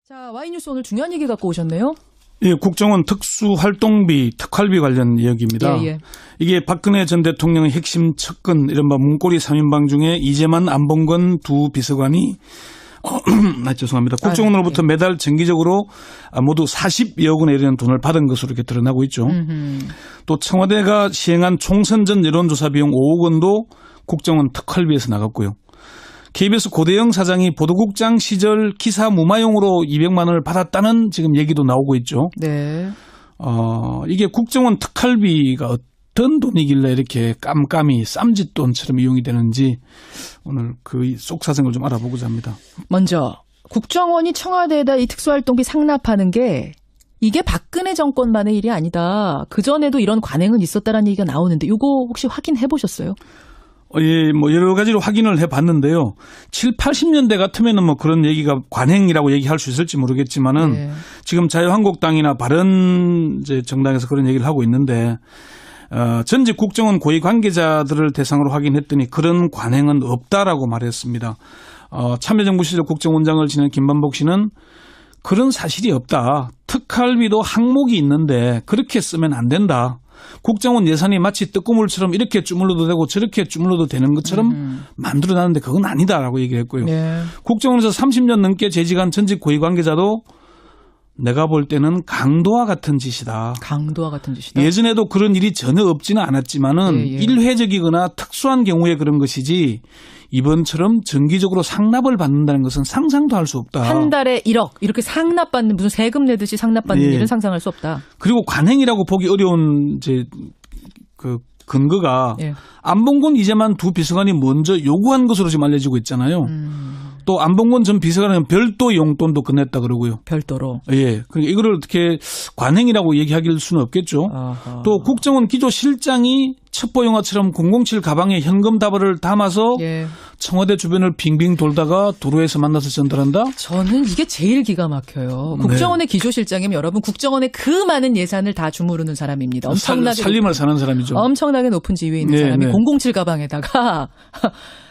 자, Y뉴스 오늘 중요한 얘기 갖고 오셨네요. 예, 국정원 특수활동비, 특활비 관련 이야기입니다. 예. 이게 박근혜 전 대통령의 핵심 측근, 이른바 문고리 3인방 중에 이재만, 안봉건 두 비서관이 죄송합니다. 국정원으로부터 매달 정기적으로 모두 40여 원에 이르는 돈을 받은 것으로 이렇게 드러나고 있죠. 또 청와대가 시행한 총선 전 여론조사 비용 5억 원도 국정원 특활비에서 나갔고요. KBS 고대영 사장이 보도국장 시절 기사 무마용으로 200만 원을 받았다는 지금 얘기도 나오고 있죠. 네. 이게 국정원 특활비가 어떤 돈이길래 이렇게 깜깜이 쌈짓돈처럼 이용이 되는지 오늘 그 속사정을 좀 알아보고자 합니다. 먼저 국정원이 청와대에다 이 특수활동비 상납하는 게 이게 박근혜 정권만의 일이 아니다. 그전에도 이런 관행은 있었다라는 얘기가 나오는데 이거 혹시 확인해 보셨어요? 예, 뭐 여러 가지로 확인을 해봤는데요. 7, 80년대 같으면은 뭐 그런 얘기가 관행이라고 얘기할 수 있을지 모르겠지만은 네. 지금 자유한국당이나 바른 이제 정당에서 그런 얘기를 하고 있는데 전직 국정원 고위 관계자들을 대상으로 확인했더니 그런 관행은 없다라고 말했습니다. 참여정부 시절 국정원장을 지낸 김만복 씨는 그런 사실이 없다. 특활비도 항목이 있는데 그렇게 쓰면 안 된다. 국정원 예산이 마치 뜨거물처럼 이렇게 주물러도 되고 저렇게 주물러도 되는 것처럼 만들어놨는데 그건 아니다라고 얘기했고요. 네. 국정원에서 30년 넘게 재직한 전직 고위 관계자도 내가 볼 때는 강도와 같은 짓이다. 강도와 같은 짓이다. 예전에도 그런 일이 전혀 없지는 않았지만은 일회적이거나 특수한 경우에 그런 것이지 이번처럼 정기적으로 상납을 받는다는 것은 상상도 할 수 없다. 한 달에 1억 이렇게 상납받는 무슨 세금 내듯이 상납받는 일은 상상할 수 없다. 그리고 관행이라고 보기 어려운 이제 그 근거가 안봉건 이재만 두 비서관이 먼저 요구한 것으로 지금 알려지고 있잖아요. 또 안봉건 전 비서관은 별도 용돈도 건넸다 그러고요. 별도로. 예. 그러니까 이거를 어떻게 관행이라고 얘기하길 수는 없겠죠. 아하. 또 국정원 기조실장이 첩보 영화처럼 007 가방에 현금 다발을 담아서 청와대 주변을 빙빙 돌다가 도로에서 만나서 전달한다? 저는 이게 제일 기가 막혀요. 국정원의 기조실장이면 여러분 국정원의 그 많은 예산을 다 주무르는 사람입니다. 엄청나게 살림을 사는 사람이죠. 엄청나게 높은 지위에 있는 사람이 007 가방에다가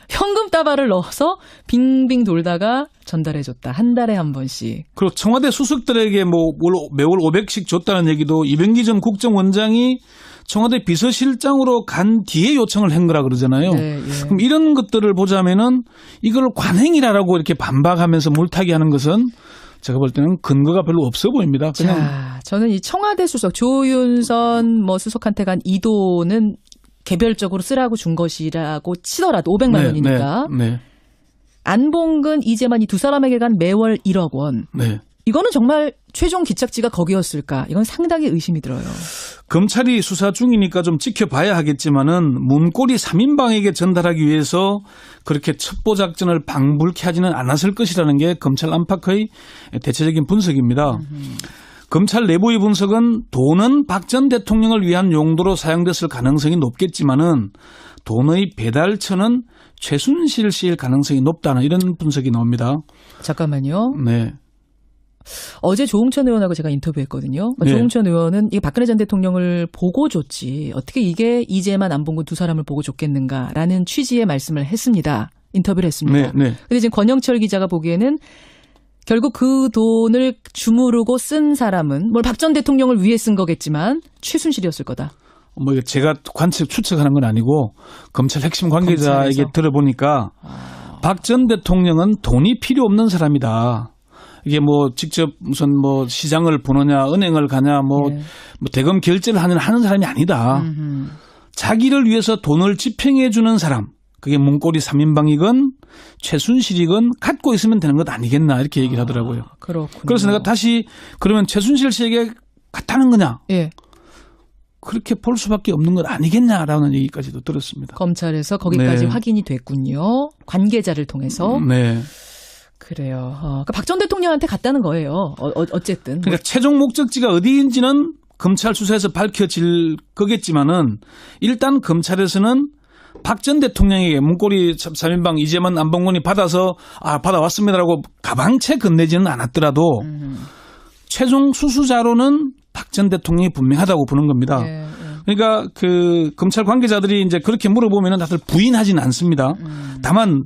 현금 다발을 넣어서 빙빙 돌다가 전달해줬다. 한 달에 한 번씩. 그리고 청와대 수석들에게 뭐 매월 500씩 줬다는 얘기도 이병기 전 국정원장이 청와대 비서실장으로 간 뒤에 요청을 한 거라 그러잖아요. 그럼 이런 것들을 보자면은 이걸 관행이라고 이렇게 반박하면서 물타기 하는 것은 제가 볼 때는 근거가 별로 없어 보입니다. 그냥. 자, 저는 이 청와대 수석 조윤선 수석한테 간 이 돈은 개별적으로 쓰라고 준 것이라고 치더라도 500만 원이니까. 안봉근, 이재만 이 두 사람에게 간 매월 1억 원. 이거는 정말 최종 기착지가 거기였을까? 이건 상당히 의심이 들어요. 검찰이 수사 중이니까 좀 지켜봐야 하겠지만은 문고리 3인방에게 전달하기 위해서 그렇게 첩보 작전을 방불케 하지는 않았을 것이라는 게 검찰 안팎의 대체적인 분석입니다. 검찰 내부의 분석은 돈은 박 전 대통령을 위한 용도로 사용됐을 가능성이 높겠지만은 돈의 배달처는 최순실 씨일 가능성이 높다는 이런 분석이 나옵니다. 잠깐만요. 네. 어제 조응천 의원하고 제가 인터뷰했거든요. 조응천 의원은 이 박근혜 전 대통령을 보고 줬지 어떻게 이게 이재만 안봉근 두 사람을 보고 줬겠는가라는 취지의 말씀을 했습니다. 인터뷰를 했습니다. 그런데 지금 권영철 기자가 보기에는 결국 그 돈을 주무르고 쓴 사람은 박 전 대통령을 위해 쓴 거겠지만 최순실이었을 거다. 뭐 제가 추측하는 건 아니고 검찰 핵심 관계자에게 검찰에서. 들어보니까 박 전 대통령은 돈이 필요 없는 사람이다. 이게 뭐 직접 무슨 뭐 시장을 보느냐 은행을 가냐 뭐 대금 결제를 하는 사람이 아니다. 자기를 위해서 돈을 집행해 주는 사람. 그게 문고리 3인방이건 최순실이건 갖고 있으면 되는 것 아니겠나 이렇게 얘기를 하더라고요. 그렇군요. 그래서 내가 다시 그러면 최순실 씨에게 갖다는 거냐. 그렇게 볼 수밖에 없는 것 아니겠냐라는 얘기까지도 들었습니다. 검찰에서 거기까지 확인이 됐군요. 관계자를 통해서. 그래요. 그러니까 박 전 대통령한테 갔다는 거예요. 어쨌든. 그러니까 최종 목적지가 어디인지는 검찰 수사에서 밝혀질 거겠지만은 일단 검찰에서는 박 전 대통령에게 문고리 3인방 이재만 안봉근이 받아서 받아왔습니다라고 가방채 건네지는 않았더라도 최종 수수자로는 박 전 대통령이 분명하다고 보는 겁니다. 그러니까 그 검찰 관계자들이 이제 그렇게 물어보면은 다들 부인하지는 않습니다. 다만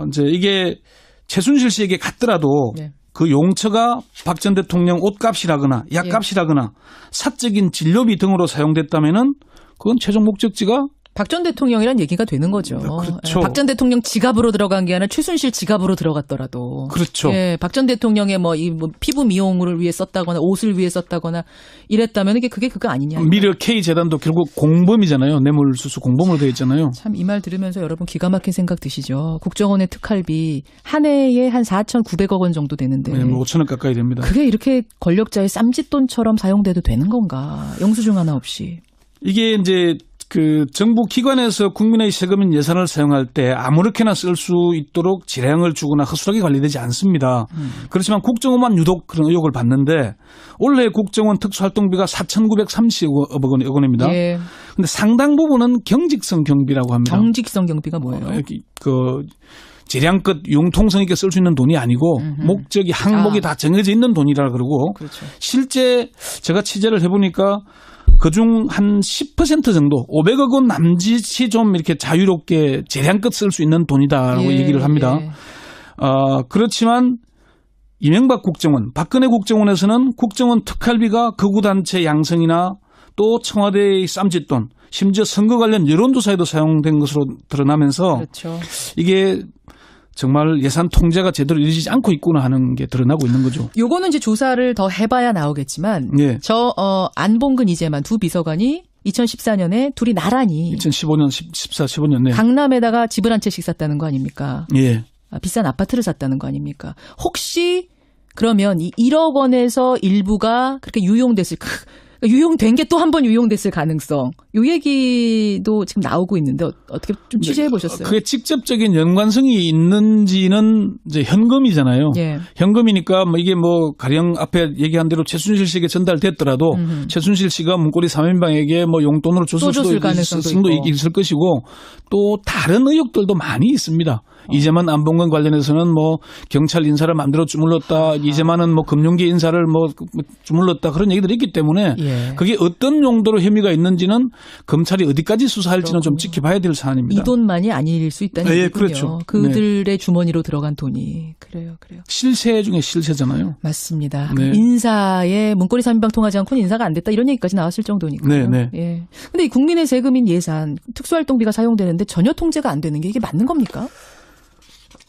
이제 이게 최순실 씨에게 갔더라도 그 용처가 박 전 대통령 옷값이라거나 약값이라거나 사적인 진료비 등으로 사용됐다면은 그건 최종 목적지가 박 전 대통령이란 얘기가 되는 거죠. 그렇죠. 박 전 대통령 지갑으로 들어간 게 아니라 최순실 지갑으로 들어갔더라도. 그렇죠. 예, 박 전 대통령의 뭐 피부 미용을 위해 썼다거나 옷을 위해 썼다거나 이랬다면 그게 그거 아니냐. 미르 K 재단도 결국 공범이잖아요. 뇌물수수 공범으로 되어 있잖아요. 참 이 말 들으면서 여러분 기가 막힌 생각 드시죠. 국정원의 특활비 한 해에 한 4,900억 원 정도 되는데. 네, 뭐 5천억 가까이 됩니다. 그게 이렇게 권력자의 쌈짓돈처럼 사용돼도 되는 건가. 영수증 하나 없이. 이게 이제 그 정부 기관에서 국민의 세금인 예산을 사용할 때 아무렇게나 쓸 수 있도록 지량을 주거나 허술하게 관리되지 않습니다. 그렇지만 국정원만 유독 그런 의혹을 받는데 올해 국정원 특수활동비가 4,930억 원입니다. 예. 근데 상당 부분은 경직성 경비라고 합니다. 경직성 경비가 뭐예요? 그 재량껏 융통성 있게 쓸 수 있는 돈이 아니고 목적이 항목이 다 정해져 있는 돈이라 그러고 그렇죠. 실제 제가 취재를 해보니까 그중 한 10% 정도 500억 원 남짓이 좀 이렇게 자유롭게 재량껏 쓸 수 있는 돈이다라고 얘기를 합니다. 그렇지만 이명박 국정원, 박근혜 국정원에서는 국정원 특활비가 극우단체 양성이나 또 청와대의 쌈짓돈, 심지어 선거 관련 여론조사에도 사용된 것으로 드러나면서 그렇죠. 이게 정말 예산 통제가 제대로 이루어지지 않고 있구나 하는 게 드러나고 있는 거죠. 요거는 이제 조사를 더 해봐야 나오겠지만 예. 안봉근 이재만 두 비서관이 2014년에 둘이 나란히 2015년, 15년 네. 강남에다가 집을 한 채씩 샀다는 거 아닙니까? 예. 비싼 아파트를 샀다는 거 아닙니까? 혹시 그러면 이 1억 원에서 일부가 그렇게 유용된 게 또 한 번 유용됐을 가능성. 요 얘기도 지금 나오고 있는데 어떻게 좀 취재해 보셨어요? 그게 직접적인 연관성이 있는지는 이제 현금이잖아요. 예. 현금이니까 뭐 이게 뭐 가령 앞에 얘기한 대로 최순실 씨에게 전달됐더라도 최순실 씨가 문고리 3인방에게 뭐 용돈으로 줬을 수도 있을 것이고 또 다른 의혹들도 많이 있습니다. 이재만 안봉근 관련해서는 뭐 경찰 인사를 만들어 주물렀다. 이재만은 뭐 금융계 인사를 뭐 주물렀다. 그런 얘기들이 있기 때문에 예. 그게 어떤 용도로 혐의가 있는지는 검찰이 어디까지 수사할지는 좀 지켜봐야 될 사안입니다. 이 돈만이 아닐 수 있다는 예, 얘기군요. 그렇죠. 그들의 주머니로 들어간 돈이. 그래요. 실세 중에 실세잖아요. 맞습니다. 네. 인사에 문고리 3인방 통하지 않고는 인사가 안 됐다 이런 얘기까지 나왔을 정도니까요. 네. 예. 근데 이 국민의 세금인 예산, 특수활동비가 사용되는데 전혀 통제가 안 되는 게 이게 맞는 겁니까?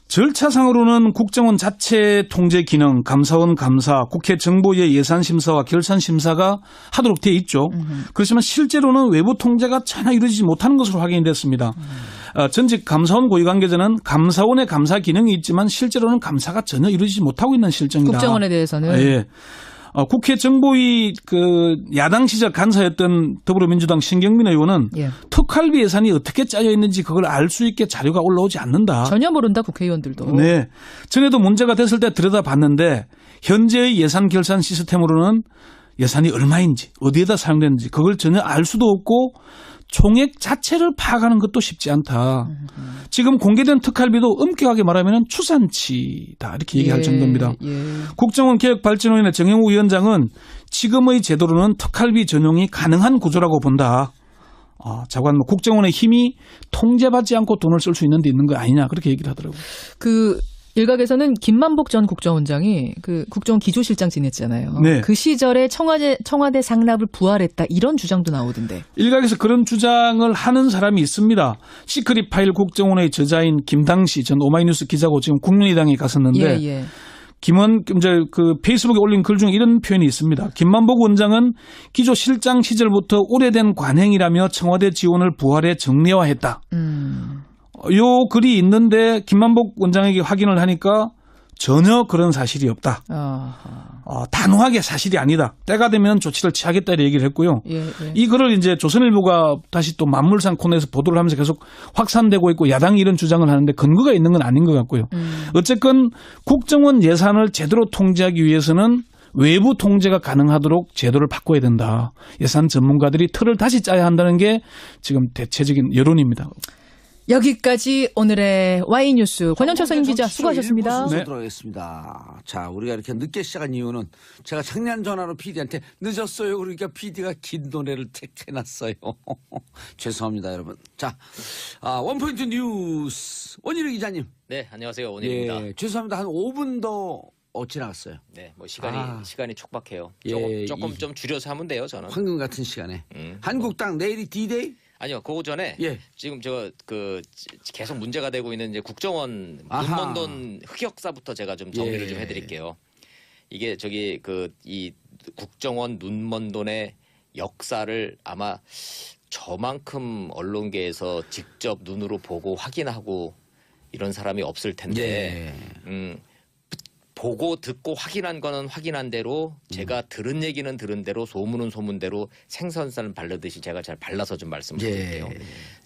절차상으로는 국정원 자체 통제 기능, 감사원 감사, 국회 정보위의 예산심사와 결산심사가 하도록 되어 있죠. 그렇지만 실제로는 외부 통제가 전혀 이루어지지 못하는 것으로 확인이 됐습니다. 전직 감사원 고위 관계자는 감사원의 감사 기능이 있지만 실제로는 감사가 전혀 이루어지지 못하고 있는 실정이다. 국정원에 대해서는. 예. 국회 정보위 그 야당 시절 간사였던 더불어민주당 신경민 의원은 특활비 예산이 어떻게 짜여 있는지 그걸 알 수 있게 자료가 올라오지 않는다. 전혀 모른다 국회의원들도. 네. 전에도 문제가 됐을 때 들여다봤는데 현재의 예산 결산 시스템으로는 예산이 얼마인지 어디에다 사용되는지 그걸 전혀 알 수도 없고 총액 자체를 파악하는 것도 쉽지 않다. 지금 공개된 특활비도 엄격하게 말하면 추산치다 이렇게 얘기할 정도입니다. 국정원 개혁발전위원회 정영우 위원장은 지금의 제도로는 특활비 전용이 가능한 구조라고 본다. 자관 국정원의 힘이 통제받지 않고 돈을 쓸 수 있는 데 있는 거 아니냐 그렇게 얘기를 하더라고요. 일각에서는 김만복 전 국정원장이 그 국정원 기조실장 지냈잖아요. 네. 그 시절에 청와대 상납을 부활했다 이런 주장도 나오던데. 일각에서 그런 주장을 하는 사람이 있습니다. 시크릿 파일 국정원의 저자인 김당시 전 오마이뉴스 기자고 지금 국민의당에 갔었는데 이제 그 페이스북에 올린 글 중에 이런 표현이 있습니다. 김만복 원장은 기조실장 시절부터 오래된 관행이라며 청와대 지원을 부활해 정례화했다. 요 글이 있는데 김만복 원장에게 확인을 하니까 전혀 그런 사실이 없다. 단호하게 사실이 아니다. 때가 되면 조치를 취하겠다 이렇게 얘기를 했고요. 이 글을 이제 조선일보가 다시 또 만물상 코너에서 보도를 하면서 계속 확산되고 있고 야당이 이런 주장을 하는데 근거가 있는 건 아닌 것 같고요. 어쨌건 국정원 예산을 제대로 통제하기 위해서는 외부 통제가 가능하도록 제도를 바꿔야 된다. 예산 전문가들이 틀을 다시 짜야 한다는 게 지금 대체적인 여론입니다. 여기까지 오늘의 Y뉴스 권영철 선임 기자 수고하셨습니다. 네. 들어가겠습니다. 자, 우리가 이렇게 늦게 시작한 이유는 제가 작년 전화로 PD한테 늦었어요. 그러니까 PD가 긴 노래를 택해놨어요. 죄송합니다, 여러분. 자, 원포인트 뉴스 원희룡 기자님. 네, 안녕하세요. 원희룡입니다. 죄송합니다. 한 5분 더 지나갔어요. 네, 뭐 시간이 촉박해요. 예, 조금 좀 줄여서 하면 돼요, 저는. 황금 같은 시간에. 한국당 내일이 D-Day? 아니요, 그 전에 예. 지금 계속 문제가 되고 있는 이제 국정원 눈먼돈 흑역사부터 제가 좀 정리를 예. 좀 해드릴게요. 이게 이 국정원 눈먼돈의 역사를 아마 저만큼 언론계에서 직접 눈으로 보고 확인하고 이런 사람이 없을 텐데, 보고 듣고 확인한 거는 확인한 대로 제가 들은 얘기는 들은 대로 소문은 소문대로 생선살 바르듯이 제가 잘 발라서 좀 말씀을 드릴게요.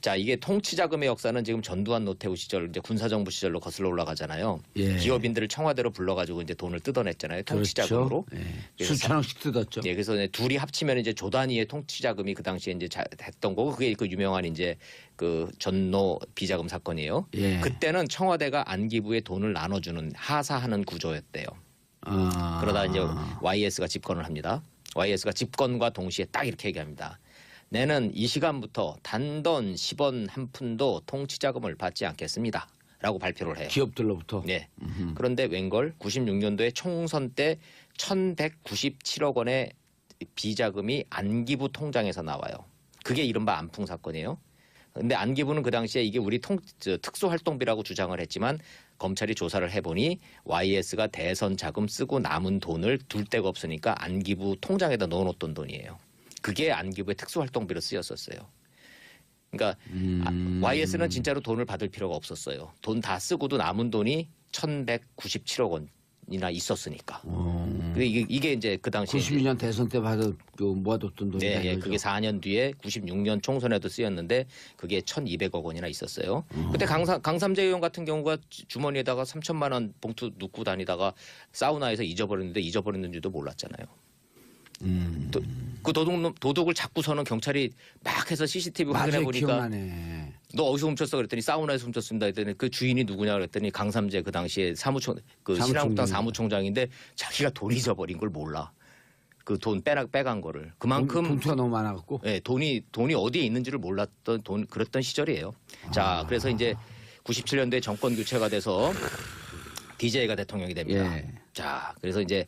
자, 이게 통치자금의 역사는 지금 전두환 노태우 시절 이제 군사정부 시절로 거슬러 올라가잖아요. 예. 기업인들을 청와대로 불러가지고 이제 돈을 뜯어냈잖아요. 통치자금으로. 그렇죠. 예. 수천억씩 뜯었죠. 예, 그래서 이제 둘이 합치면 이제 조 단위의 통치자금이 그 당시에 이제 했던 거고 그게 그 유명한 이제 그 전노 비자금 사건이에요. 예. 그때는 청와대가 안기부에 돈을 나눠주는 하사하는 구조였대요. 그러다 이제 YS가 집권을 합니다. YS가 집권과 동시에 딱 이렇게 얘기합니다. 내는 이 시간부터 단돈 10원 한 푼도 통치자금을 받지 않겠습니다. 라고 발표를 해요. 기업들로부터. 네. 그런데 웬걸 96년도에 총선 때 1,197억 원의 비자금이 안기부 통장에서 나와요. 그게 이른바 안풍 사건이에요. 근데 안기부는 그 당시에 이게 우리 특수활동비라고 주장을 했지만 검찰이 조사를 해보니 YS가 대선 자금 쓰고 남은 돈을 둘 데가 없으니까 안기부 통장에다 넣어놓던 돈이에요. 그게 안기부의 특수활동비로 쓰였었어요. 그러니까 YS는 진짜로 돈을 받을 필요가 없었어요. 돈 다 쓰고도 남은 돈이 1,197억 원이나 있었으니까. 근데 이게 이제 그 당시에 92년 대선 때 모아뒀던 돈이. 네, 예, 그게 4년 뒤에 96년 총선에도 쓰였는데 그게 1,200억 원이나 있었어요. 그때 강삼재 의원 같은 경우가 주머니에다가 3천만 원 봉투 넣고 다니다가 사우나에서 잊어버렸는지도 몰랐잖아요. 그 도둑을 잡고서는 경찰이 막 해서 CCTV 확인해 보니까 기억나네. 너 어디서 훔쳤어 그랬더니 사우나에서 훔쳤습니다 했더니 그 주인이 누구냐 그랬더니 강삼재 그 당시에 신한국당 사무총장인데 자기가 돈 잊어버린 걸 몰라. 그 돈 빼간 거를. 그만큼 봉투가 너무 많아갖고. 네, 돈이 어디에 있는지를 몰랐던 그랬던 시절이에요. 자, 그래서 이제 97년도에 정권 교체가 돼서 DJ가 대통령이 됩니다. 예. 자, 그래서 이제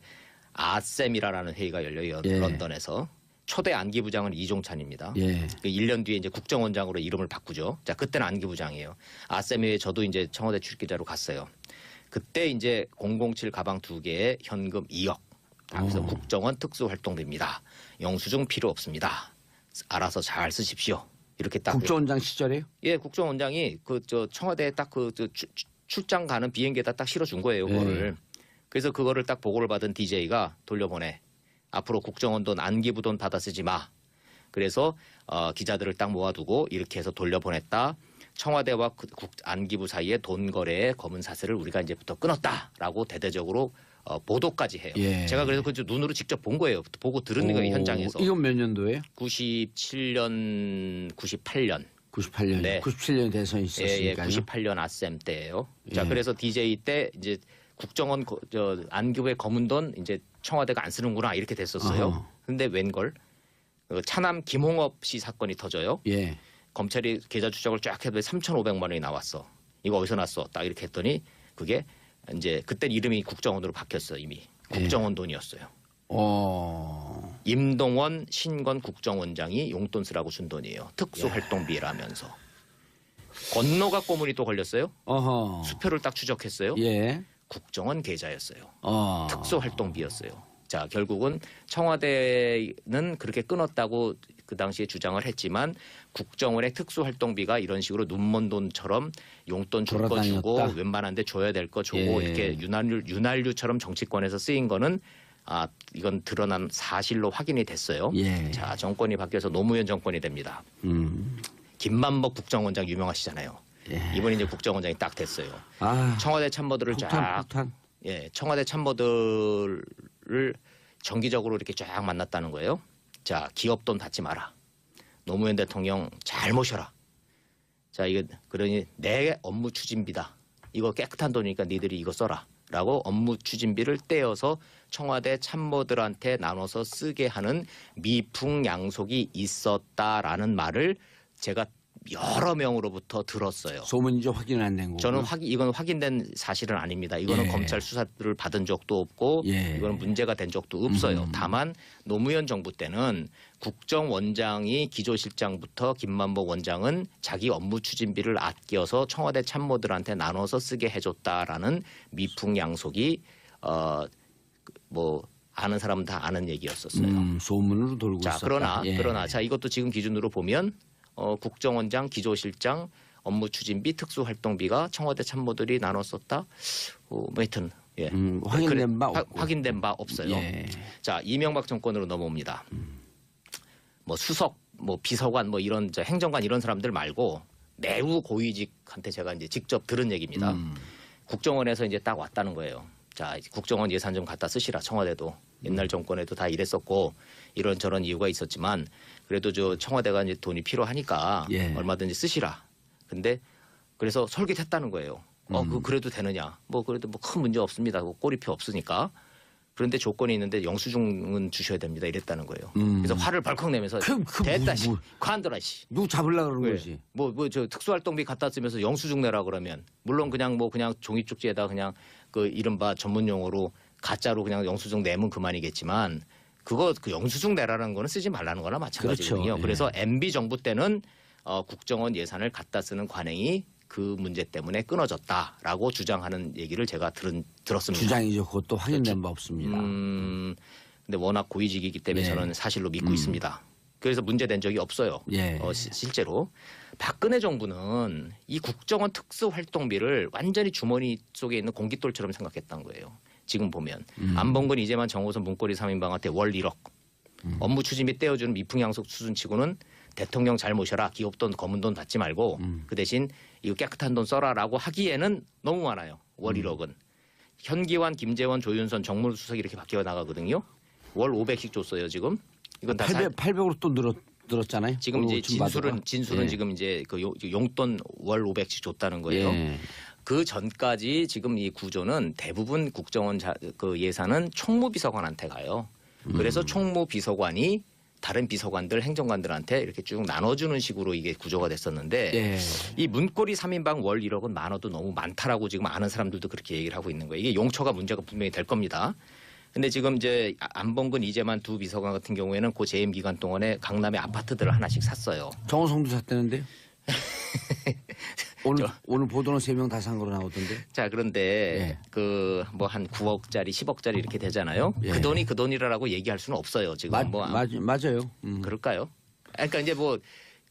아셈이라는 회의가 열려요. 예. 런던에서. 초대 안기부장은 이종찬입니다. 예. 1년 뒤에 이제 국정원장으로 이름을 바꾸죠. 자, 그때는 안기부장이에요. 아셈에 저도 이제 청와대 출입기자로 갔어요. 그때 이제 007 가방 2개에 현금 2억. 그래서 국정원 특수활동비입니다. 영수증 필요 없습니다. 알아서 잘 쓰십시오. 이렇게 딱. 국정원장 시절에요? 예, 국정원장이 청와대에 딱 출장 가는 비행기에다 딱 실어준 거예요. 그거를. 그래서 그거를 딱 보고를 받은 DJ가 돌려보내. 앞으로 국정원 돈 안기부 돈 받아 쓰지 마. 그래서 기자들을 딱 모아두고 이렇게 해서 돌려보냈다. 청와대와 안기부 사이의 돈 거래의 검은 사슬을 우리가 이제부터 끊었다라고 대대적으로 보도까지 해요. 예. 제가 그래서 그 눈으로 직접 본 거예요. 보고 들은 거예요. 현장에서. 이건 몇 년도예요? 97년, 98년. 98년. 네. 97년 대선이 있었으니까요. 98년 아셈 때예요. 예. 자, 그래서 DJ 때 이제 국정원 안기부의 검은 돈 이제 청와대가 안 쓰는구나 이렇게 됐었어요. 그런데 웬걸 차남 김홍업 씨 사건이 터져요. 예. 검찰이 계좌 추적을 쫙 해도 3,500만 원이 나왔어. 이거 어디서 났어? 딱 이렇게 했더니 그게 이제 그때 이름이 국정원으로 바뀌었어 이미. 국정원 돈이었어요. 임동원 신건 국정원장이 용돈 쓰라고 준 돈이에요. 특수활동비라면서. 권노가 꼬문이 또 걸렸어요. 수표를 딱 추적했어요. 예. 국정원 계좌였어요. 특수활동비였어요. 자, 결국은 청와대는 그렇게 끊었다고 그 당시에 주장을 했지만 국정원의 특수활동비가 이런 식으로 눈먼 돈처럼 용돈 줄 거 주고 웬만한 데 줘야 될 거 주고 이렇게 윤활유처럼 정치권에서 쓰인 거는 이건 드러난 사실로 확인이 됐어요. 예. 자, 정권이 바뀌어서 노무현 정권이 됩니다. 김만복 국정원장 유명하시잖아요. 예. 이번에 이제 국정원장이 딱 됐어요. 청와대 참모들을 청와대 참모들을 정기적으로 이렇게 쫙 만났다는 거예요. 자, 기업 돈 받지 마라. 노무현 대통령 잘 모셔라. 자, 이거 그러니 내 업무 추진비다. 이거 깨끗한 돈이니까 니들이 이거 써라. 라고 업무 추진비를 떼어서 청와대 참모들한테 나눠서 쓰게 하는 미풍양속이 있었다라는 말을 제가 여러 명으로부터 들었어요. 소문이죠. 확인은 안 된 거고. 저는 이건 확인된 사실은 아닙니다. 이거는 예. 검찰 수사를 받은 적도 없고 예. 이거는 문제가 된 적도 없어요. 다만 노무현 정부 때는 국정원장이 기조실장부터 김만복 원장은 자기 업무 추진비를 아껴서 청와대 참모들한테 나눠서 쓰게 해줬다라는 미풍양속이 뭐 아는 사람은 다 아는 얘기였었어요. 소문으로 돌고 자, 있었다. 그러나 자 이것도 지금 기준으로 보면 국정원장, 기조실장 업무 추진비, 특수활동비가 청와대 참모들이 나눠 썼다. 뭐 하여튼 예. 확인된 바 없고. 확인된 바 없어요. 예. 자, 이명박 정권으로 넘어옵니다. 뭐 수석, 뭐 비서관, 뭐 이런 행정관 이런 사람들 말고 매우 고위직한테 제가 이제 직접 들은 얘기입니다. 국정원에서 이제 딱 왔다는 거예요. 자, 국정원 예산 좀 갖다 쓰시라. 청와대도 옛날 정권에도 다 이랬었고 이런저런 이유가 있었지만 그래도 저 청와대가 이제 돈이 필요하니까 예. 얼마든지 쓰시라. 근데 그래서 설계했다는 거예요. 그래도 되느냐? 뭐 그래도 뭐 큰 문제 없습니다. 뭐 꼬리표 없으니까. 그런데 조건이 있는데 영수증은 주셔야 됩니다. 이랬다는 거예요. 그래서 화를 벌컥 내면서 됐다 씨, 관둬라 씨. 누구 잡으려고 그런 왜? 거지. 뭐 저 특수활동비 갖다 쓰면서 영수증 내라 그러면 물론 그냥 종이 쪽지에다 그냥 그 이른바 전문 용어로 가짜로 그냥 영수증 내면 그만이겠지만 그 영수증 내라는 거는 쓰지 말라는 거나 마찬가지거든요. 그렇죠. 예. 그래서 MB 정부 때는 국정원 예산을 갖다 쓰는 관행이 그 문제 때문에 끊어졌다라고 주장하는 얘기를 제가 들었습니다. 주장이죠. 그것도 확인된 바 없습니다. 근데 워낙 고위직이기 때문에 예. 저는 사실로 믿고 있습니다. 그래서 문제된 적이 없어요. 예. 실제로 박근혜 정부는 이 국정원 특수활동비를 완전히 주머니 속에 있는 공깃돌처럼 생각했던 거예요. 지금 보면 안봉근 이재만 정호선 문고리 3인방한테 월 1억 업무 추진비 떼어주는 미풍양속 수준치고는 대통령 잘 모셔라. 기업 돈 검은 돈 받지 말고 그 대신 이거 깨끗한 돈 써라라고 하기에는 너무 많아요. 월 1억은. 현기환, 김재원, 조윤선 정무수석이 이렇게 바뀌어 나가거든요. 월 500씩 줬어요 지금. 이건 다 800으로 또 늘었잖아요. 지금 이제 진술은 예. 지금 이제 그 용돈 월 500씩 줬다는 거예요. 예. 그 전까지 지금 이 구조는 대부분 국정원 그 예산은 총무비서관한테 가요. 그래서 총무비서관이 다른 비서관들, 행정관들한테 이렇게 쭉 나눠주는 식으로 이게 구조가 됐었는데 예. 이 문고리 3인방 월 1억은 많아도 너무 많다라고 지금 아는 사람들도 그렇게 얘기를 하고 있는 거예요. 이게 용처가 문제가 분명히 될 겁니다. 근데 지금 이제 안봉근 이재만 두 비서관 같은 경우에는 그 재임 기간 동안에 강남에 아파트들을 하나씩 샀어요. 정호성도 샀다는데요. 오늘 보도는 3명 다 산 거로 나오던데. 자, 그런데 예. 그 뭐 한 9억짜리, 10억짜리 이렇게 되잖아요. 예. 그 돈이 그 돈이라고 얘기할 수는 없어요. 지금 맞아요. 그럴까요? 그러니까 이제 뭐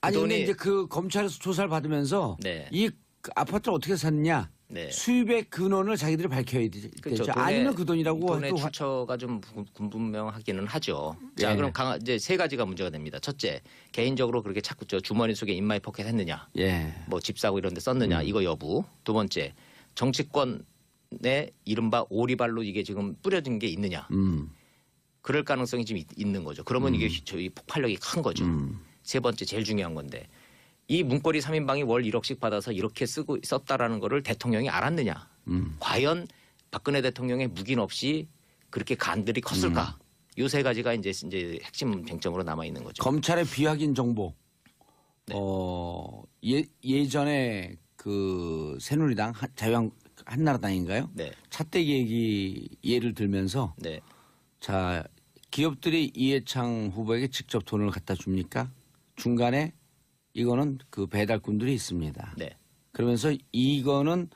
아니 돈이 근데 이제 그 검찰에서 조사를 받으면서 네. 이 아파트를 어떻게 샀냐 네. 수입의 근원을 자기들이 밝혀야 되죠. 그렇죠. 아니면 그 돈이라고 돈의 해도 출처가 좀 불분명하기는 하죠. 자, 예. 그럼 이제 세 가지가 문제가 됩니다. 첫째, 개인적으로 그렇게 자꾸 주머니 속에 인마이 포켓 했느냐, 예. 뭐 집 사고 이런 데 썼느냐, 이거 여부. 두 번째, 정치권의 이른바 오리발로 이게 지금 뿌려진 게 있느냐. 그럴 가능성이 지금 있는 거죠. 그러면 이게 저희 폭발력이 큰 거죠. 세 번째, 제일 중요한 건데 이 문고리 3인방이 월 1억씩 받아서 이렇게 썼다라는 거를 대통령이 알았느냐. 과연 박근혜 대통령의 묵인 없이 그렇게 간들이 컸을까. 이 세 가지가 이제 핵심 쟁점으로 남아 있는 거죠. 검찰의 비확인 정보. 네. 예전에 그 새누리당 한나라당인가요? 네. 차떼기 얘기 예를 들면서 네. 자 기업들이 이해창 후보에게 직접 돈을 갖다 줍니까? 중간에 이거는 그 배달꾼들이 있습니다. 네. 그러면서 이거는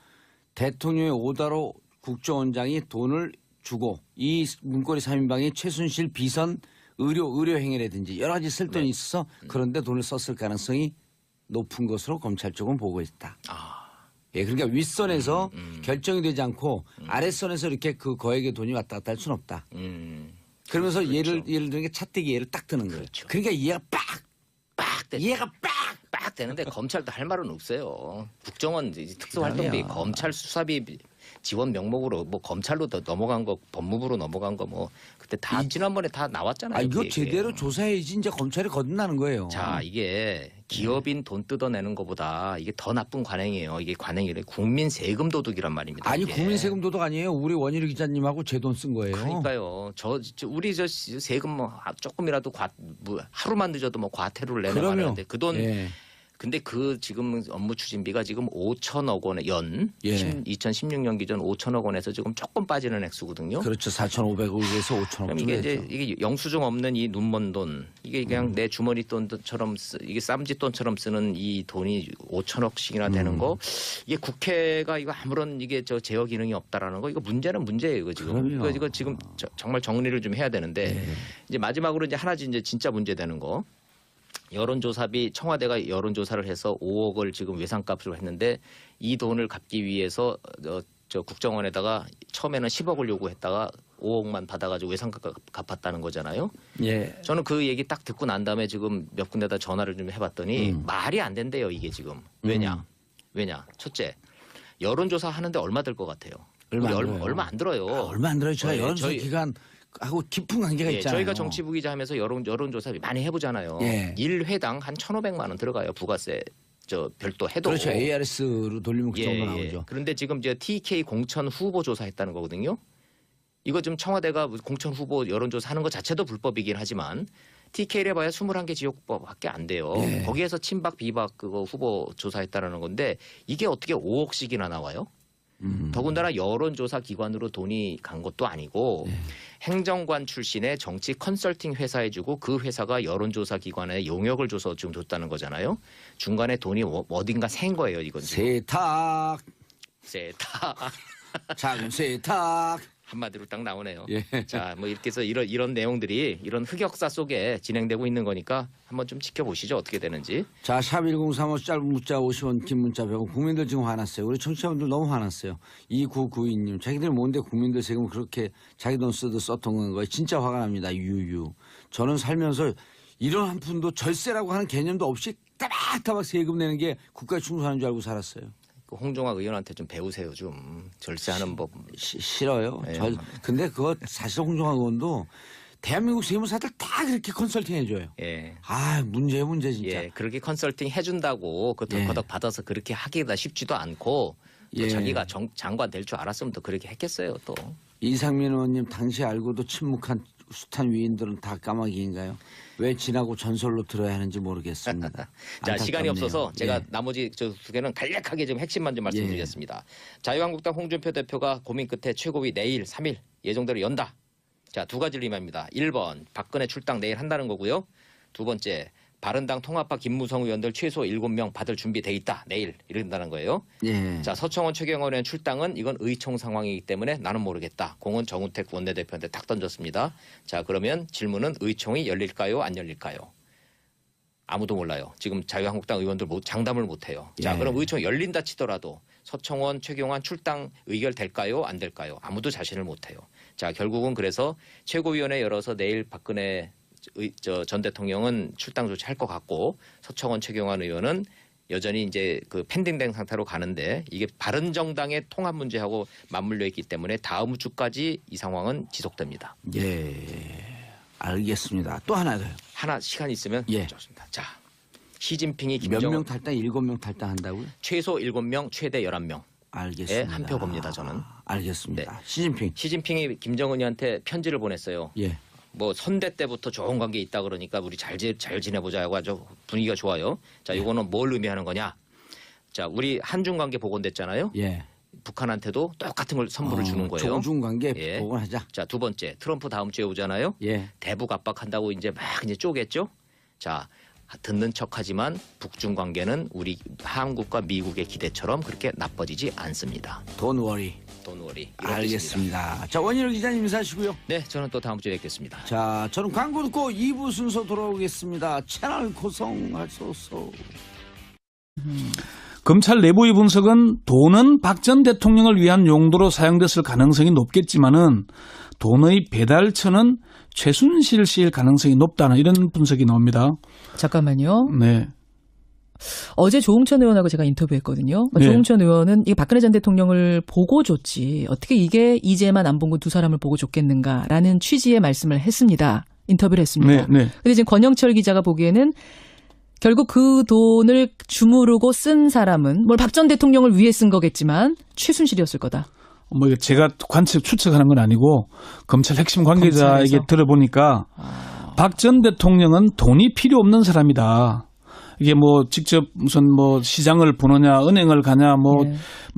대통령의 오더로 국정원장이 돈을 주고 이 문고리 3인방이 최순실 비선 의료 행위라든지 여러 가지 쓸 돈이 있어서 그런데 돈을 썼을 가능성이 높은 것으로 검찰 쪽은 보고 있다. 예, 그러니까 윗선에서 결정이 되지 않고 아랫선에서 이렇게 그 거액의 돈이 왔다 갔다 할 수는 없다. 그러면서 그렇죠. 예를 드는 게 차떼기 예를 딱 드는 거예요. 그렇죠. 그러니까 이해가 이해가 빡 되는데 검찰도 할 말은 없어요. 국정원 특수활동비, 그러네요. 검찰 수사비 지원 명목으로 뭐 검찰로 더 넘어간 거, 법무부로 넘어간 거 뭐 그때 다 지난번에 다 나왔잖아요. 이거 그 제대로 얘기예요. 조사해야지 이제 검찰이 거듭나는 거예요. 자, 이게 기업인 돈 뜯어내는 것보다 이게 더 나쁜 관행이에요. 이게 관행이래. 국민 세금 도둑이란 말입니다. 아니 이게. 국민 세금 도둑 아니에요. 우리 원희룡 기자님하고 제 돈 쓴 거예요. 그러니까요. 우리 세금 뭐 조금이라도 하루만 늦어도 뭐 과태료를 내는 말하는데 그 돈 예. 근데 그 지금 업무 추진비가 지금 5천억 원에 2016년 기준 5천억 원에서 지금 조금 빠지는 액수거든요. 그렇죠. 4,500억에서 5천억 그럼 정도 이게 됐죠. 이게 영수증 없는 이 눈먼 돈, 이게 그냥 내 주머니 돈처럼 이게 쌈짓돈처럼 쓰는 이 돈이 5천억씩이나 되는 거, 이게 국회가 이거 아무런 이게 제어 기능이 없다라는 거, 이거 문제는 문제예요, 이거 지금. 이거 지금 정말 정리를 좀 해야 되는데 이제 마지막으로 이제 하나 이제 진짜 문제 되는 거. 여론조사비 청와대가 여론조사를 해서 5억을 지금 외상값으로 했는데 이 돈을 갚기 위해서 저 국정원에다가 처음에는 10억을 요구했다가 5억만 받아가지고 외상값 갚았다는 거잖아요. 예. 저는 그 얘기 딱 듣고 난 다음에 지금 몇 군데다 전화를 좀 해봤더니 말이 안 된대요 이게 지금. 왜냐? 첫째, 여론조사 하는데 얼마 들 것 같아요? 얼마 안 들어요. 얼마 안 들어요. 제가 네, 여론조사 기간 하고 깊은 관계가 있잖아요. 저희가 정치부 기자 하면서 여론조사 많이 해보잖아요. 예. 1회당 한 1,500만 원 들어가요. 부가세 별도 해도. 그렇죠. ARS로 돌리면 그 정도 예. 나오죠. 그런데 지금 TK 공천 후보 조사했다는 거거든요. 이거 좀 청와대가 공천 후보 여론조사 하는 것 자체도 불법이긴 하지만 TK를 해봐야 21개 지역법밖에 안 돼요. 예. 거기에서 친박 비박 그거 후보 조사했다라는 건데 이게 어떻게 5억씩이나 나와요? 더군다나 여론조사 기관으로 돈이 간 것도 아니고 행정관 출신의 정치 컨설팅 회사에 주고 그 회사가 여론조사 기관에 용역을 줘서 지금 줬다는 거잖아요. 중간에 돈이 어딘가 샌 거예요. 이건 지금. 세탁. 작은 세탁. 한마디로 딱 나오네요. 예. 자, 뭐 이렇게 해서 이런 내용들이 이런 흑역사 속에 진행되고 있는 거니까 한번 좀 지켜보시죠. 어떻게 되는지. 자, 샵 1035 짧은 문자 50원 긴 문자 100원. 국민들 지금 화났어요. 우리 청취자분들 너무 화났어요. 2992님. 자기들 뭔데 국민들 세금 그렇게 자기 돈 쓰듯 썼던 거예요. 진짜 화가 납니다. 유유. 저는 살면서 이런 한 푼도 절세라고 하는 개념도 없이 따박따박 세금 내는 게 국가에 충성하는 줄 알고 살았어요. 그 홍종학 의원한테 좀 배우세요. 좀 절세하는 법. 싫어요. 네. 근데 그거 사실 홍종학 의원도 대한민국 세무사들 다 그렇게 컨설팅 해줘요. 예. 아, 문제 진짜. 예, 그렇게 컨설팅 해준다고 그 덜커덕 받아서 그렇게 하기가 쉽지도 않고 또 자기가 장관 될 줄 알았으면 또 그렇게 했겠어요. 또. 이상민 의원님 당시 알고도 침묵한 숱한 위인들은 다 까마귀인가요? 왜 지나고 전설로 들어야 하는지 모르겠습니다. 자, 시간이 안타깝네요. 없어서 제가 예. 나머지 두 개는 간략하게 좀 핵심만 좀 말씀드리겠습니다. 자유한국당 홍준표 대표가 고민 끝에 최고위 내일 3일 예정대로 연다. 자, 두 가지를 의미합니다. 1번 박근혜 출당 내일 한다는 거고요. 두 번째 바른당 통합파 김무성 의원들 최소 7명 받을 준비돼 있다. 내일 이런다는 거예요. 예. 자, 서청원 최경원 의원 출당은 이건 의총 상황이기 때문에 나는 모르겠다. 공은 정우택 원내대표한테 딱 던졌습니다. 자, 그러면 질문은 의총이 열릴까요? 안 열릴까요? 아무도 몰라요. 지금 자유한국당 의원들 장담을 못해요. 자, 예. 그럼 의총이 열린다 치더라도 서청원 최경환 출당 의결될까요? 안 될까요? 아무도 자신을 못해요. 자, 결국은 그래서 최고위원회 열어서 내일 박근혜 전 대통령은 출당 조치할 것 같고 서청원 최경환 의원은 여전히 이제 그 펜딩된 상태로 가는데 이게 바른정당의 통합 문제하고 맞물려 있기 때문에 다음 주까지 이 상황은 지속됩니다. 예. 알겠습니다. 또 하나 더요. 하나 시간 있으면 예. 좋습니다. 자, 시진핑이 몇 명 김정은 탈당? 7명 탈당한다고요? 최소 7명, 최대 11명. 알겠습니다. 한 표 봅니다, 저는. 알겠습니다. 시진핑. 시진핑이 김정은이한테 편지를 보냈어요. 예. 뭐 선대 때부터 좋은 관계 있다 그러니까 우리 잘 지내보자 하고 아주 분위기가 좋아요. 자, 이거는 뭘 의미하는 거냐? 자, 우리 한중 관계 복원됐잖아요. 예. 북한한테도 똑같은 걸 선물을 주는 거예요. 조중 관계 예. 복원하자. 자, 두 번째 트럼프 다음 주에 오잖아요. 예. 대북 압박한다고 이제 막 이제 쪼겠죠. 자, 듣는 척하지만 북중 관계는 우리 한국과 미국의 기대처럼 그렇게 나빠지지 않습니다. Don't worry. Don't worry. 알겠습니다. 자, 원희룡 기자님 인사하시고요. 네, 저는 또 다음 주에 뵙겠습니다. 자, 저는 광고 듣고 2부 순서 돌아오겠습니다. 채널 고정하소서. 검찰 내부의 분석은 돈은 박 전 대통령을 위한 용도로 사용됐을 가능성이 높겠지만은 돈의 배달처는 최순실 씨일 가능성이 높다는 이런 분석이 나옵니다. 잠깐만요. 네. 어제 조홍천 의원하고 제가 인터뷰했거든요. 네. 조홍천 의원은 이 박근혜 전 대통령을 보고 줬지 어떻게 이게 이재만 안봉근 두 사람을 보고 줬겠는가라는 취지의 말씀을 했습니다. 인터뷰를 했습니다. 네. 근데 지금 권영철 기자가 보기에는 결국 그 돈을 주무르고 쓴 사람은 뭘 박 전 대통령을 위해 쓴 거겠지만 최순실이었을 거다. 뭐 제가 추측하는 건 아니고 검찰 핵심 관계자에게 검찰에서? 들어보니까 박 전 대통령은 돈이 필요 없는 사람이다. 이게 뭐 직접 무슨 뭐 시장을 보느냐, 은행을 가냐, 뭐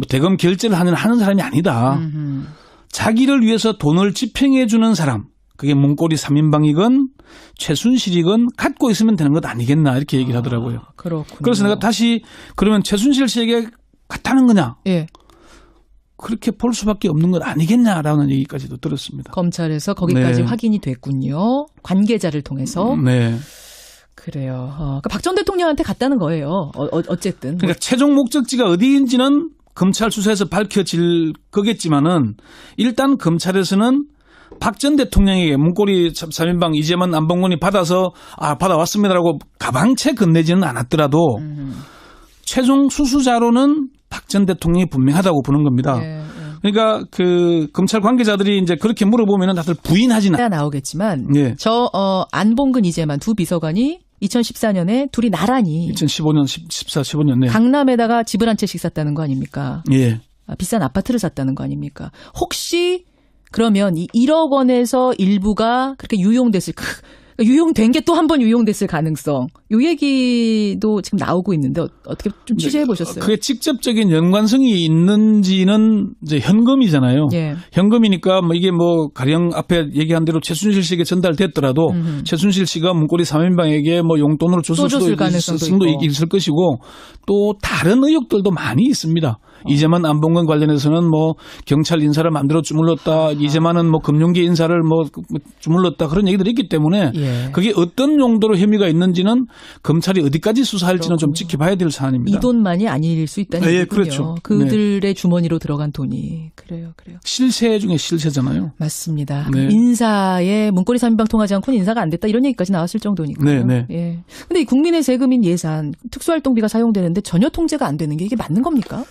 대금 결제를 하는 사람이 아니다. 자기를 위해서 돈을 집행해 주는 사람. 그게 문고리 3인방이건 최순실이건 갖고 있으면 되는 것 아니겠나 이렇게 얘기를 하더라고요. 그렇군요. 그래서 내가 다시 그러면 최순실 씨에게 갖다는 거냐? 예. 그렇게 볼 수밖에 없는 것 아니겠냐라는 얘기까지도 들었습니다. 검찰에서 거기까지 네. 확인이 됐군요. 관계자를 통해서. 네. 그래요. 그러니까 박 전 대통령한테 갔다는 거예요. 어쨌든. 그러니까 최종 목적지가 어디인지는 검찰 수사에서 밝혀질 거겠지만은 일단 검찰에서는 박 전 대통령에게 문고리 3인방 이재만 안봉근이 받아왔습니다라고 가방채 건네지는 않았더라도 최종 수수자로는 박 전 대통령이 분명하다고 보는 겁니다. 예. 그러니까 그 검찰 관계자들이 이제 그렇게 물어보면은 다들 부인하지는 나오겠지만 예. 안봉근 이재만 두 비서관이 2014년에 둘이 나란히 2015년 15년 네. 강남에다가 집을 한 채씩 샀다는 거 아닙니까? 예. 비싼 아파트를 샀다는 거 아닙니까? 혹시 그러면 이 1억 원에서 일부가 그렇게 유용된 게 또 한 번 유용됐을 가능성. 이 얘기도 지금 나오고 있는데 어떻게 좀 취재해 보셨어요? 그게 직접적인 연관성이 있는지는 이제 현금이잖아요. 예. 현금이니까 뭐 이게 뭐 가령 앞에 얘기한 대로 최순실 씨에게 전달됐더라도 최순실 씨가 문고리 3인방에게 뭐 용돈으로 줬을 수도 있을 것이고 또 다른 의혹들도 많이 있습니다. 이재만 안봉근 관련해서는 뭐 경찰 인사를 만들어 주물렀다. 이재만은 뭐 금융계 인사를 뭐 주물렀다. 그런 얘기들이 있기 때문에 예. 그게 어떤 용도로 혐의가 있는지는 검찰이 어디까지 수사할지는 좀 지켜봐야 될 사안입니다. 이 돈만이 아닐 수 있다는 얘기군요. 그렇죠. 그들의 주머니로 들어간 돈이. 그래요. 실세 중에 실세잖아요. 맞습니다. 네. 인사에 문고리 3인방 통하지 않고는 인사가 안 됐다 이런 얘기까지 나왔을 정도니까요. 네. 예. 근데 이 국민의 세금인 예산, 특수활동비가 사용되는데 전혀 통제가 안 되는 게 이게 맞는 겁니까?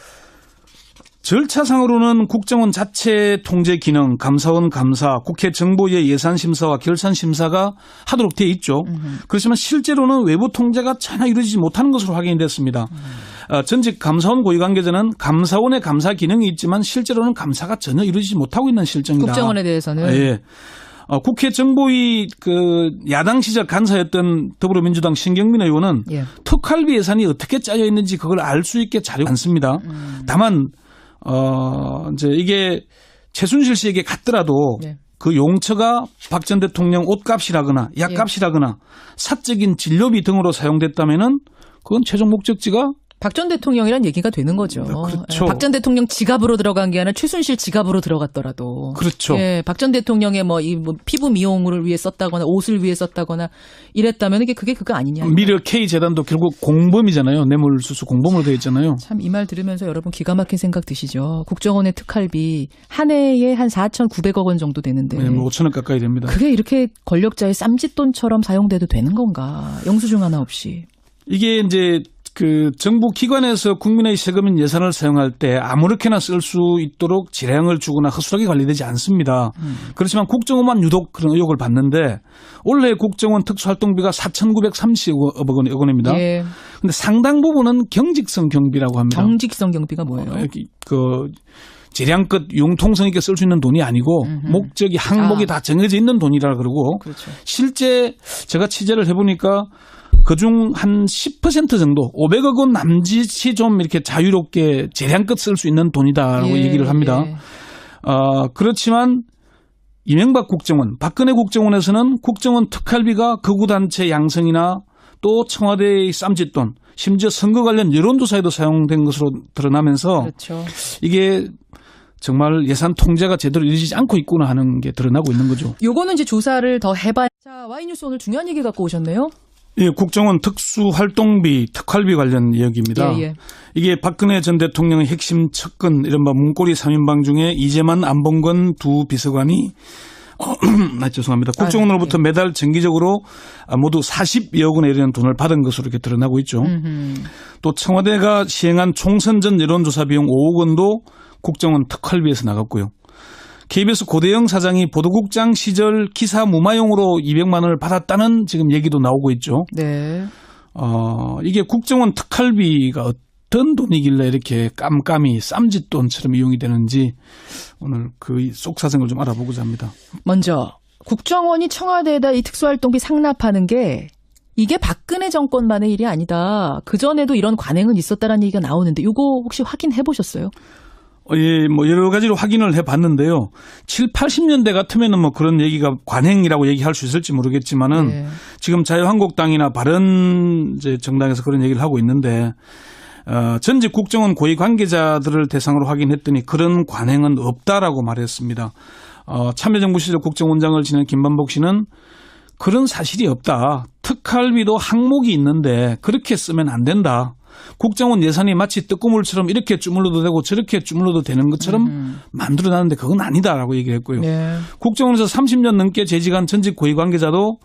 절차상으로는 국정원 자체 통제 기능, 감사원 감사, 국회 정보위의 예산심사와 결산심사가 하도록 되어 있죠. 그렇지만 실제로는 외부 통제가 전혀 이루어지지 못하는 것으로 확인이 됐습니다. 전직 감사원 고위 관계자는 감사원의 감사 기능이 있지만 실제로는 감사가 전혀 이루어지지 못하고 있는 실정이다. 국정원에 대해서는. 예. 국회 정보위 그 야당 시절 간사였던 더불어민주당 신경민 의원은 예. 특활비 예산이 어떻게 짜여 있는지 그걸 알 수 있게 자료가 많습니다. 다만 이제 이게 최순실 씨에게 갔더라도 네. 그 용처가 박 전 대통령 옷값이라거나 약값이라거나 사적인 진료비 등으로 사용됐다면은 그건 최종 목적지가 박 전 대통령이란 얘기가 되는 거죠. 그렇죠. 박 전 대통령 지갑으로 들어간 게 아니라 최순실 지갑으로 들어갔더라도. 그렇죠. 예, 박 전 대통령의 뭐 피부 미용을 위해 썼다거나 옷을 위해 썼다거나 이랬다면 그게 그거 아니냐. 미르 K 재단도 결국 공범이잖아요. 뇌물수수 공범으로 되어 있잖아요. 참 이 말 들으면서 여러분 기가 막힌 생각 드시죠. 국정원의 특활비 한 해에 한 4,900억 원 정도 되는데. 네, 뭐 5천억 가까이 됩니다. 그게 이렇게 권력자의 쌈짓돈처럼 사용돼도 되는 건가? 영수증 하나 없이. 이게 이제 그 정부 기관에서 국민의 세금인 예산을 사용할 때 아무렇게나 쓸 수 있도록 지량을 주거나 허술하게 관리되지 않습니다. 그렇지만 국정원만 유독 그런 의혹을 받는데 올해 국정원 특수활동비가 4,930억 원입니다. 예. 근데 상당 부분은 경직성 경비라고 합니다. 경직성 경비가 뭐예요? 그 재량껏 융통성 있게 쓸 수 있는 돈이 아니고 목적이 항목이 다 정해져 있는 돈이라 그러고 그렇죠. 실제 제가 취재를 해보니까 그중 한 10% 정도 500억 원 남짓이 좀 이렇게 자유롭게 재량껏 쓸 수 있는 돈이다라고 얘기를 합니다. 예. 그렇지만 이명박 국정원, 박근혜 국정원에서는 국정원 특활비가 극우단체 양성이나 또 청와대의 쌈짓돈, 심지어 선거 관련 여론조사에도 사용된 것으로 드러나면서 그렇죠. 이게 정말 예산 통제가 제대로 이루어지지 않고 있구나 하는 게 드러나고 있는 거죠. 요거는 이제 조사를 더 해봐야. 자, 와이뉴스 오늘 중요한 얘기 갖고 오셨네요. 예, 국정원 특수활동비, 특활비 관련 이야기입니다. 예. 이게 박근혜 전 대통령의 핵심 척근, 이른바 문고리 3인방 중에 이재만, 안봉근 두 비서관이 죄송합니다. 국정원으로부터 매달 정기적으로 모두 40여억 원에 이르는 돈을 받은 것으로 이렇게 드러나고 있죠. 또 청와대가 시행한 총선 전 여론조사 비용 5억 원도 국정원 특활비에서 나갔고요. KBS 고대영 사장이 보도국장 시절 기사 무마용으로 200만 원을 받았다는 지금 얘기도 나오고 있죠. 네. 이게 국정원 특활비가 어떤 돈이길래 이렇게 깜깜이 쌈짓돈처럼 이용이 되는지 오늘 그 속사정을 좀 알아보고자 합니다. 먼저 국정원이 청와대에다 이 특수활동비 상납하는 게 이게 박근혜 정권만의 일이 아니다. 그전에도 이런 관행은 있었다라는 얘기가 나오는데 이거 혹시 확인해 보셨어요? 예, 뭐 여러 가지로 확인을 해봤는데요. 7, 80년대 같으면은 뭐 그런 얘기가 관행이라고 얘기할 수 있을지 모르겠지만은 네. 지금 자유한국당이나 바른 이제 정당에서 그런 얘기를 하고 있는데 전직 국정원 고위 관계자들을 대상으로 확인했더니 그런 관행은 없다라고 말했습니다. 참여정부 시절 국정원장을 지낸 김만복 씨는 그런 사실이 없다. 특활비도 항목이 있는데 그렇게 쓰면 안 된다. 국정원 예산이 마치 뜨거물처럼 이렇게 주물러도 되고 저렇게 주물러도 되는 것처럼 만들어놨는데 그건 아니다라고 얘기를 했고요. 네. 국정원에서 30년 넘게 재직한 전직 고위 관계자도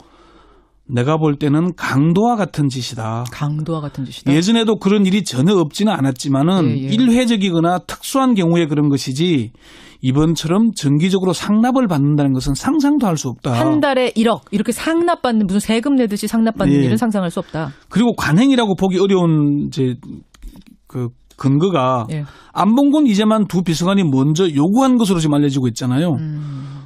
내가 볼 때는 강도와 같은 짓이다. 강도와 같은 짓이다. 예전에도 그런 일이 전혀 없지는 않았지만은 예. 일회적이거나 특수한 경우에 그런 것이지 이번처럼 정기적으로 상납을 받는다는 것은 상상도 할 수 없다. 한 달에 1억 이렇게 상납받는 무슨 세금 내듯이 상납받는 예. 일은 상상할 수 없다. 그리고 관행이라고 보기 어려운 이제 그 근거가 예. 안봉근 이재만 두 비서관이 먼저 요구한 것으로 지금 알려지고 있잖아요.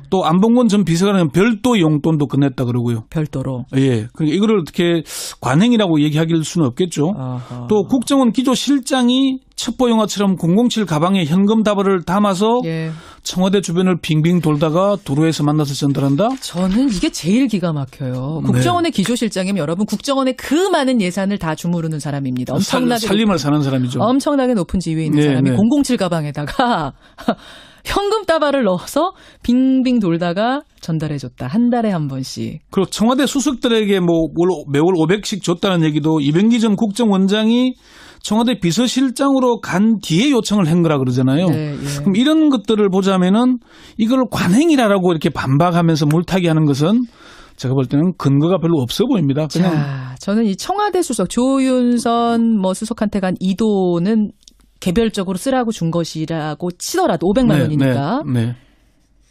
또 안봉근 전 비서관은 별도 용돈도 건넸다 그러고요. 별도로. 예. 그러니까 이거를 어떻게 관행이라고 얘기하길 수는 없겠죠. 아하. 또 국정원 기조실장이 첩보 영화처럼 007 가방에 현금 다발을 담아서 예. 청와대 주변을 빙빙 돌다가 도로에서 만나서 전달한다? 저는 이게 제일 기가 막혀요. 네. 국정원의 기조실장이면 여러분 국정원의 그 많은 예산을 다 주무르는 사람입니다. 엄청나게 살림을 사는 사람이죠. 엄청나게 높은 지위에 있는 네, 사람이 네. 007 가방에다가 현금 다발을 넣어서 빙빙 돌다가 전달해줬다. 한 달에 한 번씩. 그리고 청와대 수석들에게 뭐 매월 500씩 줬다는 얘기도 이병기 전 국정원장이 청와대 비서실장으로 간 뒤에 요청을 한 거라 그러잖아요. 네, 예. 그럼 이런 것들을 보자면은 이걸 관행이라고 이렇게 반박하면서 물타기 하는 것은 제가 볼 때는 근거가 별로 없어 보입니다. 그냥 자, 저는 이 청와대 수석 조윤선 뭐 수석한테 간 이도는 개별적으로 쓰라고 준 것이라고 치더라도 500만 원이니까. 네.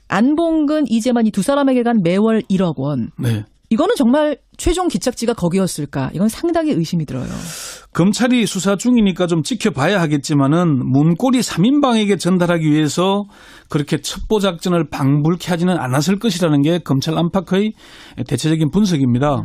안봉근, 이재만 이 두 사람에게 간 매월 1억 원. 네. 이거는 정말 최종 기착지가 거기였을까? 이건 상당히 의심이 들어요. 검찰이 수사 중이니까 좀 지켜봐야 하겠지만은 문고리 3인방에게 전달하기 위해서 그렇게 첩보 작전을 방불케 하지는 않았을 것이라는 게 검찰 안팎의 대체적인 분석입니다.